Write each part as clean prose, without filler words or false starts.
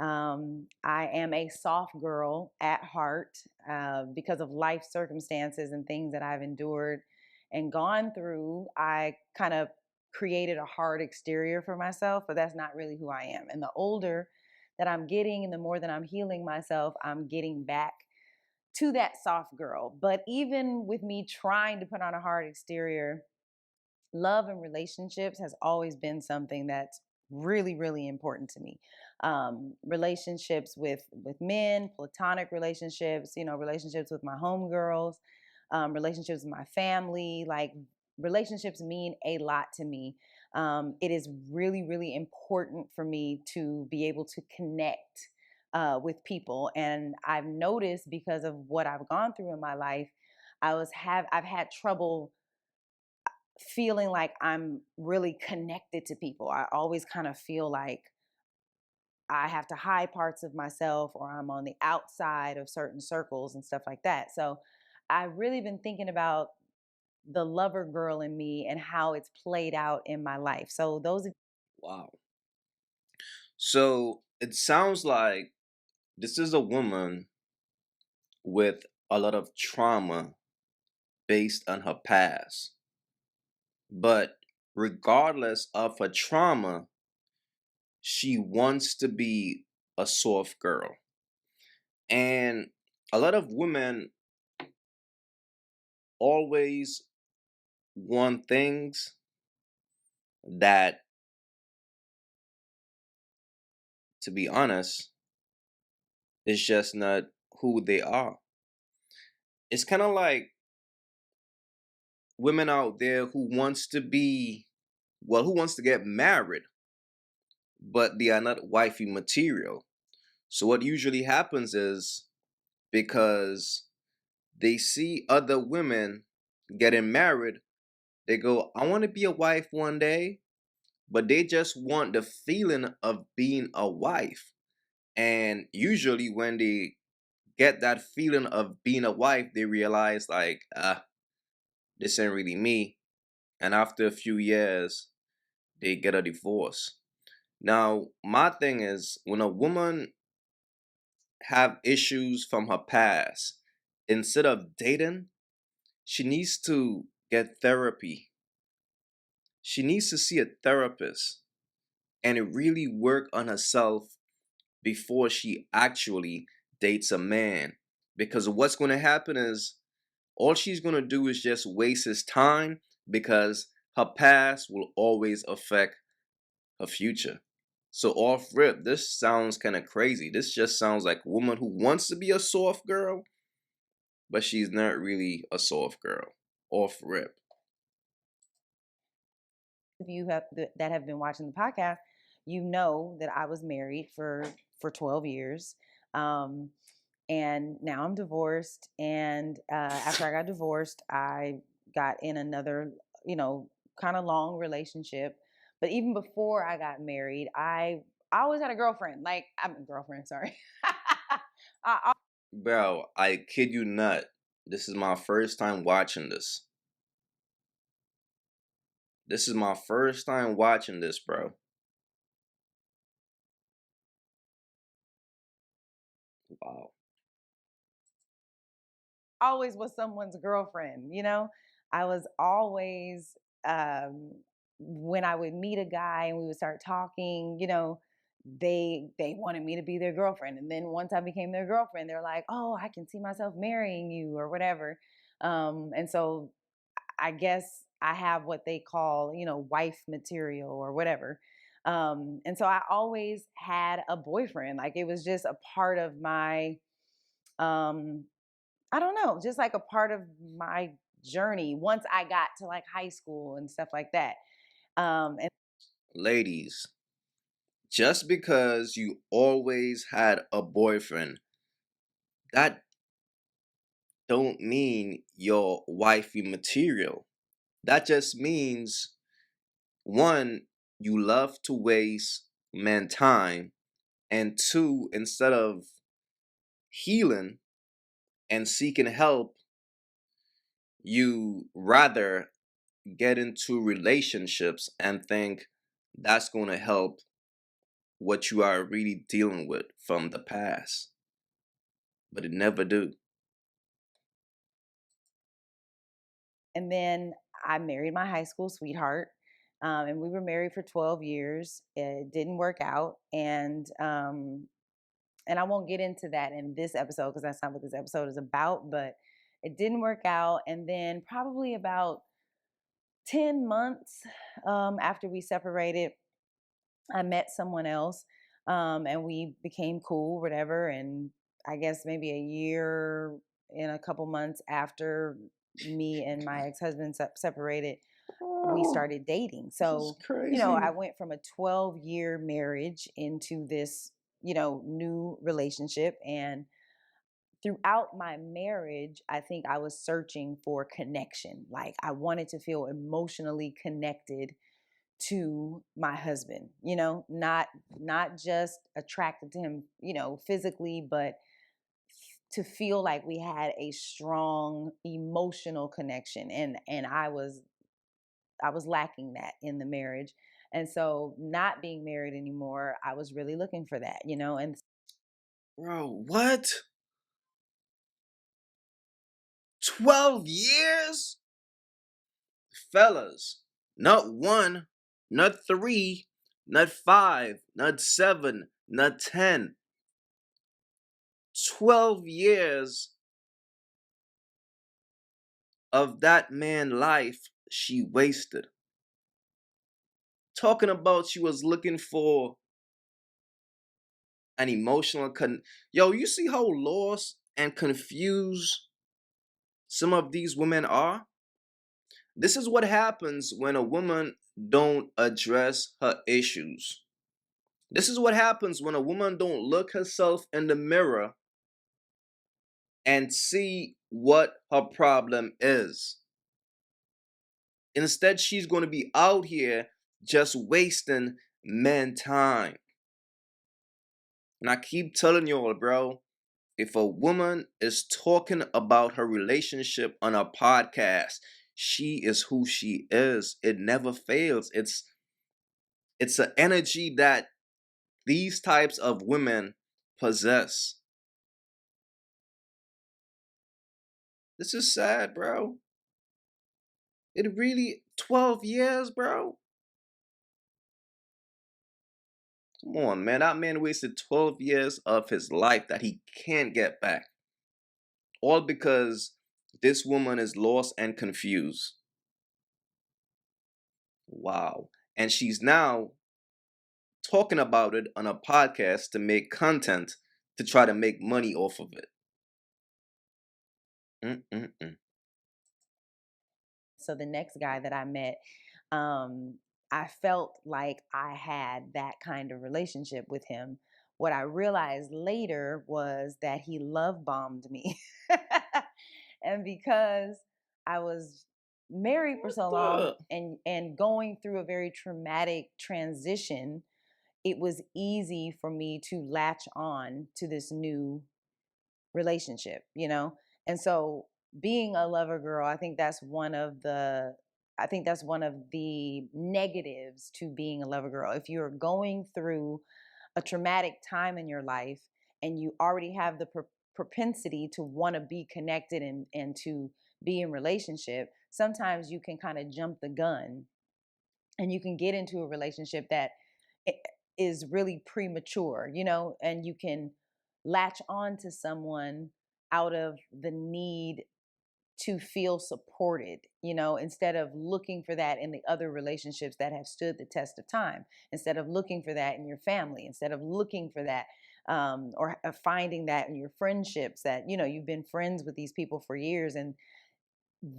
I am a soft girl at heart because of life circumstances and things that I've endured and gone through. I kind of created a hard exterior for myself, but that's not really who I am. And the older that I'm getting and the more that I'm healing myself, I'm getting back to that soft girl. But even with me trying to put on a hard exterior, love and relationships has always been something that's really really important to me. Relationships with men, platonic relationships, relationships with my homegirls, relationships with my family. Like, relationships mean a lot to me. It is really really important for me to be able to connect with people, and I've noticed, because of what I've gone through in my life, I've had trouble feeling like I'm really connected to people. I always kind of feel like I have to hide parts of myself, or I'm on the outside of certain circles and stuff like that. So I've really been thinking about the lover girl in me and how it's played out in my life. So those Wow. So it sounds like this is a woman with a lot of trauma based on her past. But regardless of her trauma, she wants to be a soft girl. And a lot of women always want things that, to be honest, is just not who they are. It's kind of like women out there who wants to get married, but they are not wifey material. So what usually happens is, because they see other women getting married, they go, I want to be a wife one day, but they just want the feeling of being a wife. And usually when they get that feeling of being a wife, they realize like, this ain't really me. And after a few years, they get a divorce. Now, my thing is, when a woman have issues from her past, instead of dating, she needs to get therapy. She needs to see a therapist and really work on herself before she actually dates a man. Because what's going to happen is, all she's going to do is just waste his time, because her past will always affect her future. So off rip, this sounds kind of crazy. This just sounds like a woman who wants to be a soft girl, but she's not really a soft girl. Off rip. of you that have been watching the podcast, you know that I was married for 12 years. Um, and now I'm divorced. And after I got divorced, I got in another, you know, kind of long relationship. But even before I got married, I always had a girlfriend. Like, I'm a girlfriend, sorry. I Bro, I kid you not. This is my first time watching this. This is my first time watching this, bro. Wow. always was someone's girlfriend, you know? I was always, um, when I would meet a guy and we would start talking, they wanted me to be their girlfriend. And then once I became their girlfriend, they're like, "Oh, I can see myself marrying you," or whatever. And so I guess I have what they call, wife material or whatever. And so I always had a boyfriend. Like, it was just a part of my um I don't know, just like a part of my journey once I got to like high school and stuff like that. And Ladies, just because you always had a boyfriend, that don't mean you're wifey material. That just means, one, you love to waste man time, and two, instead of healing and seeking help, you rather get into relationships and think that's going to help what you are really dealing with from the past, but it never do. And then I married my high school sweetheart. And we were married for 12 years. It didn't work out. And I won't get into that in this episode because that's not what this episode is about, but it didn't work out. And then probably about 10 months after we separated, I met someone else, and we became cool, whatever. And I guess maybe a year and a couple months after me and my ex-husband separated, we Oh, started dating. this is So, I crazy. went from a 12-year marriage into this, new relationship. And throughout my marriage, I think I was searching for connection. Like I wanted to feel emotionally connected to my husband, not just attracted to him, physically, but to feel like we had a strong emotional connection. And I was lacking that in the marriage. And so not being married anymore, I was really looking for that, and Bro, what? 12 years? Fellas, not one, not three, not five, not seven, not 10. 12 years of that man life she wasted. Talking about she was looking for an emotional Yo, you see how lost and confused some of these women are? This is what happens when a woman don't address her issues. This is what happens when a woman don't look herself in the mirror and see what her problem is. Instead, she's going to be out here just wasting men time. And I keep telling y'all, bro, if a woman is talking about her relationship on a podcast, she is who she is. It never fails. It's an energy that these types of women possess. This is sad, bro. It really 12 years, bro. Come on, man. That man wasted 12 years of his life that he can't get back. All because this woman is lost and confused. Wow. And she's now talking about it on a podcast to make content to try to make money off of it. Mm-mm-mm. so the next guy that I met, um, I felt like I had that kind of relationship with him. What I realized later was that he love bombed me. And because I was married for What so long the? and going through a very traumatic transition, it was easy for me to latch on to this new relationship. And so being a lover girl, I think that's one of the negatives to being a lover girl. If you're going through a traumatic time in your life and you already have the propensity to want to be connected and to be in relationship, sometimes you can kind of jump the gun and you can get into a relationship that is really premature, and you can latch on to someone out of the need to feel supported, instead of looking for that in the other relationships that have stood the test of time, instead of looking for that in your family, instead of looking for that or finding that in your friendships that, you've been friends with these people for years and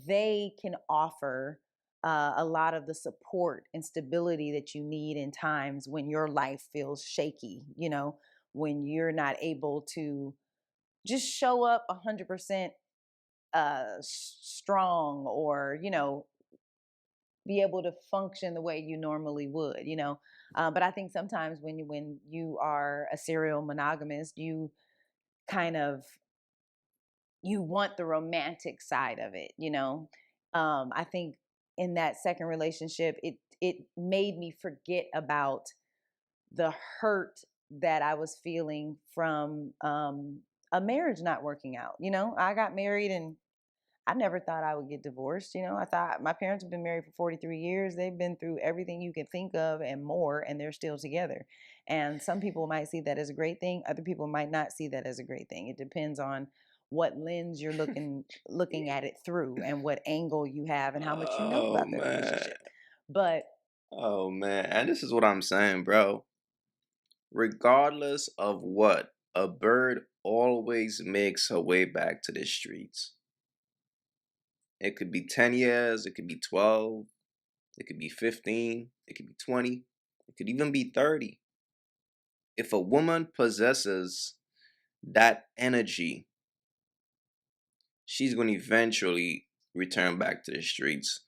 they can offer a lot of the support and stability that you need in times when your life feels shaky, when you're not able to just show up 100% strong or, be able to function the way you normally would. But I think sometimes when you are a serial monogamist, you kind of you want the romantic side of it. I think in that second relationship, it made me forget about the hurt that I was feeling from a marriage not working out. You know, I got married and I never thought I would get divorced. You know, I thought my parents have been married for 43 years. They've been through everything you can think of and more, and they're still together. And some people might see that as a great thing. Other people might not see that as a great thing. It depends on what lens you're looking at it through and what angle you have and how much you know Oh about their man. relationship. But Oh man. And this is what I'm saying, bro. Regardless of what, a bird always makes her way back to the streets. It could be 10 years, it could be 12, it could be 15, it could be 20, it could even be 30. If a woman possesses that energy, she's going to eventually return back to the streets.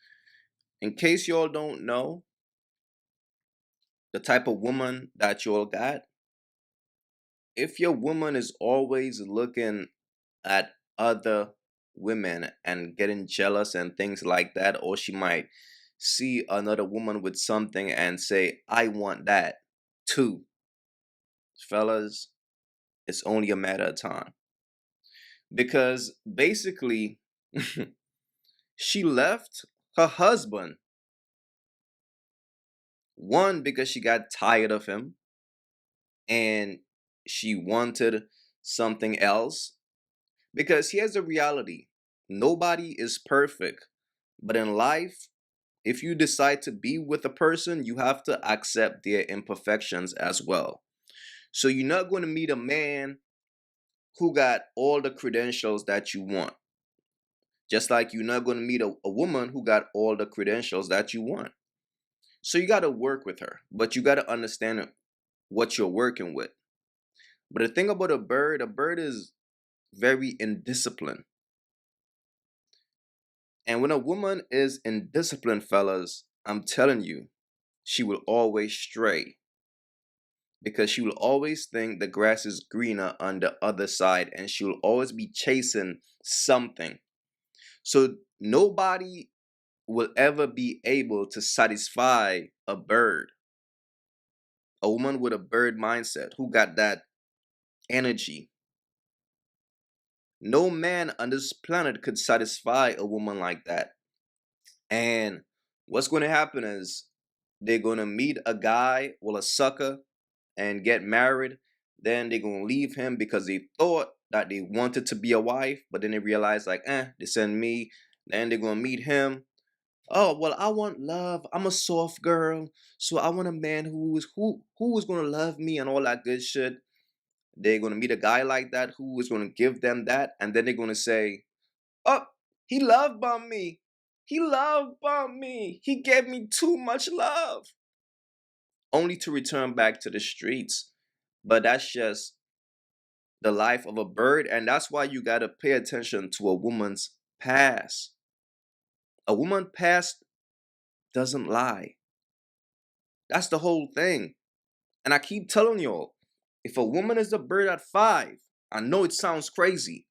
In case y'all don't know, the type of woman that y'all got, if your woman is always looking at other women and getting jealous and things like that, or she might see another woman with something and say, I want that too. Fellas, it's only a matter of time. Because basically, she left her husband, one, because she got tired of him and she wanted something else. Because here's the reality, nobody is perfect. But in life, if you decide to be with a person, you have to accept their imperfections as well. So you're not going to meet a man who got all the credentials that you want. Just like you're not going to meet a woman who got all the credentials that you want. So you got to work with her, but you got to understand what you're working with. But the thing about a bird is very indisciplined. And when a woman is indisciplined, fellas, I'm telling you, she will always stray because she will always think the grass is greener on the other side and she will always be chasing something. So nobody will ever be able to satisfy a bird. A woman with a bird mindset who got that energy. No man on this planet could satisfy a woman like that. And what's going to happen is they're going to meet a guy, well, a sucker, and get married. Then they're going to leave him because they thought that they wanted to be a wife, but then they realize, like, they send me. Then they're going to meet him. Oh, well, I want love. I'm a soft girl. So I want a man who is going to love me and all that good shit. They're going to meet a guy like that who is going to give them that. And then they're going to say, oh, he love bombed me. He love bombed me. He gave me too much love. Only to return back to the streets. But that's just the life of a bird. And that's why you got to pay attention to a woman's past. A woman's past doesn't lie. That's the whole thing. And I keep telling y'all, if a woman is a bird at 5, I know it sounds crazy.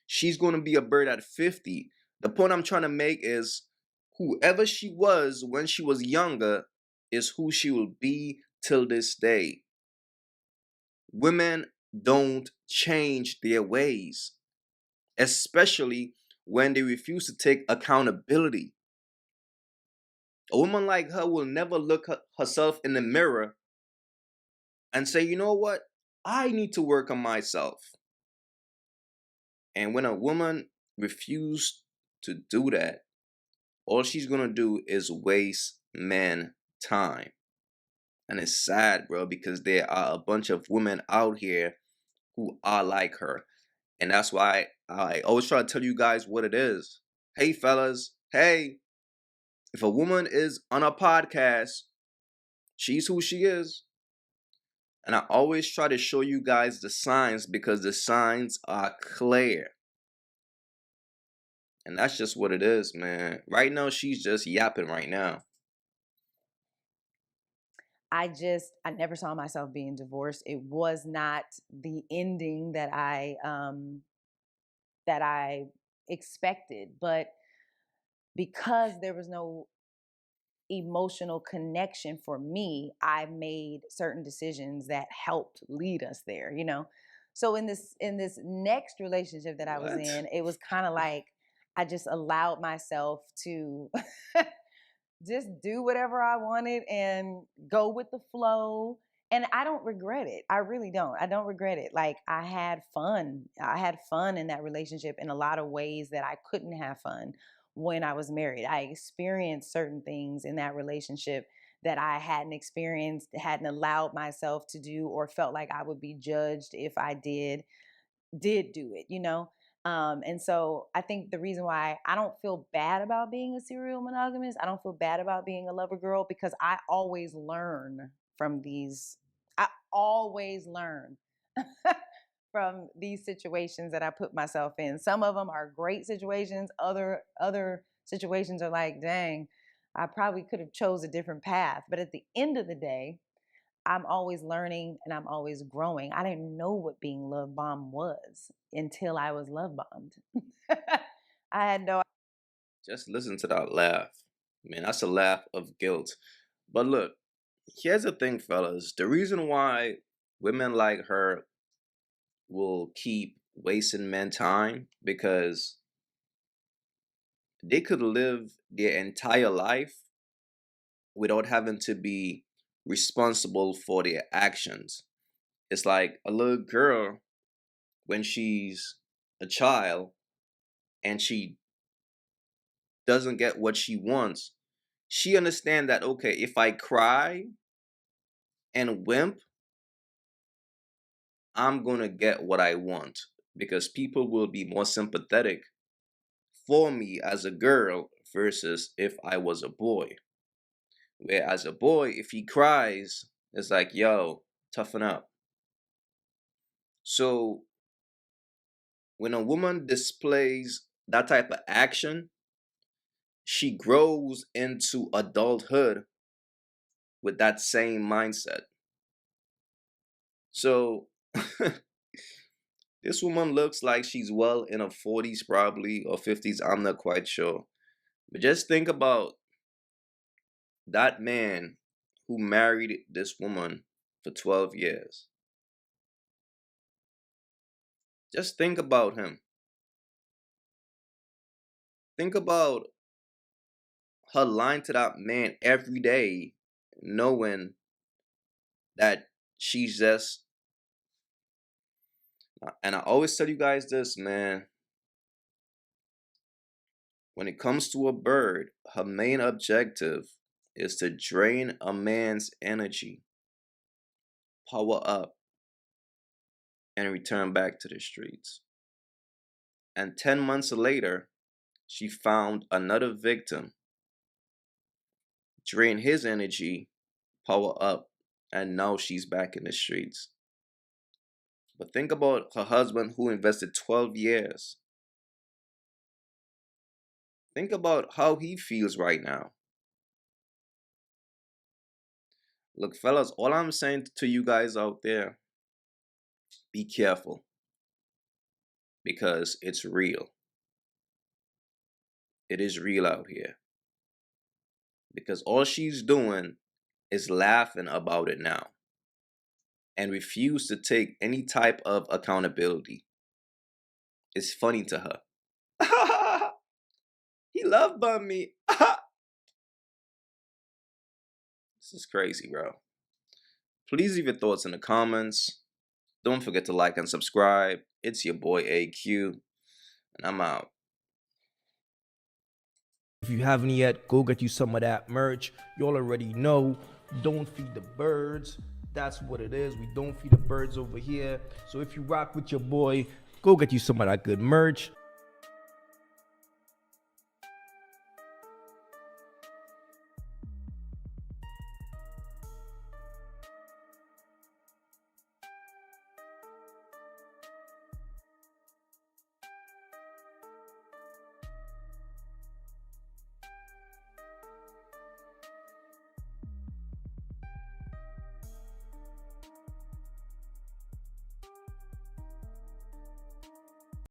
She's going to be a bird at 50. The point I'm trying to make is whoever she was when she was younger is who she will be till this day. Women don't change their ways, especially when they refuse to take accountability. A woman like her will never look herself in the mirror and say, you know what? I need to work on myself. And when a woman refuses to do that, all she's gonna do is waste men time. And it's sad, bro, because there are a bunch of women out here who are like her. And that's why I always try to tell you guys what it is. Hey, fellas, hey, if a woman is on a podcast, she's who she is. And I always try to show you guys the signs because the signs are clear. And that's just what it is, man. Right now, she's just yapping right now. I never saw myself being divorced. It was not the ending that I expected, but because there was no emotional connection for me, I made certain decisions that helped lead us there, you know. So in this next relationship that I was What? in, it was kind of like I just allowed myself to just do whatever I wanted and go with the flow. And I don't regret it. I really don't. I don't regret it. Like I had fun. I had fun in that relationship in a lot of ways that I couldn't have fun when I was married. I experienced certain things in that relationship that I hadn't experienced, hadn't allowed myself to do, or felt like I would be judged if I did do it, you know? And so I think the reason why I don't feel bad about being a serial monogamist, I don't feel bad about being a lover girl because I always learn from these. I always learn from these situations that I put myself in. Some of them are great situations. Other situations are like, dang, I probably could have chose a different path. But at the end of the day, I'm always learning and I'm always growing. I didn't know what being love bombed was until I was love bombed. I had no. Just listen to that laugh. Man, that's a laugh of guilt. But look, here's the thing, fellas. The reason why women like her will keep wasting men time because they could live their entire life without having to be responsible for their actions. It's like a little girl when she's a child and she doesn't get what she wants. She understands that okay, if I cry and wimp, I'm gonna get what I want because people will be more sympathetic for me as a girl versus if I was a boy. Whereas a boy, if he cries, it's like, yo, toughen up. So when a woman displays that type of action, she grows into adulthood with that same mindset. So this woman looks like she's well in her 40s, probably, or 50s. I'm not quite sure. But just think about that man who married this woman for 12 years. Just think about him. Think about her lying to that man every day, knowing that she's just. And I always tell you guys this, man. When it comes to a bird, her main objective is to drain a man's energy, power up, and return back to the streets. And 10 months later, she found another victim, drain his energy, power up, and now she's back in the streets. But think about her husband who invested 12 years. Think about how he feels right now. Look, fellas, all I'm saying to you guys out there, be careful because it's real. It is real out here. Because all she's doing is laughing about it now and refuse to take any type of accountability. It's funny to her. He love bumped me. This is crazy, bro. Please leave your thoughts in the comments. Don't forget to like and subscribe. It's your boy AyeQ, and I'm out. If you haven't yet, go get you some of that merch. You all already know. Don't feed the birds. That's what it is. We don't feed the birds over here. So if you rock with your boy, go get you some of that good merch.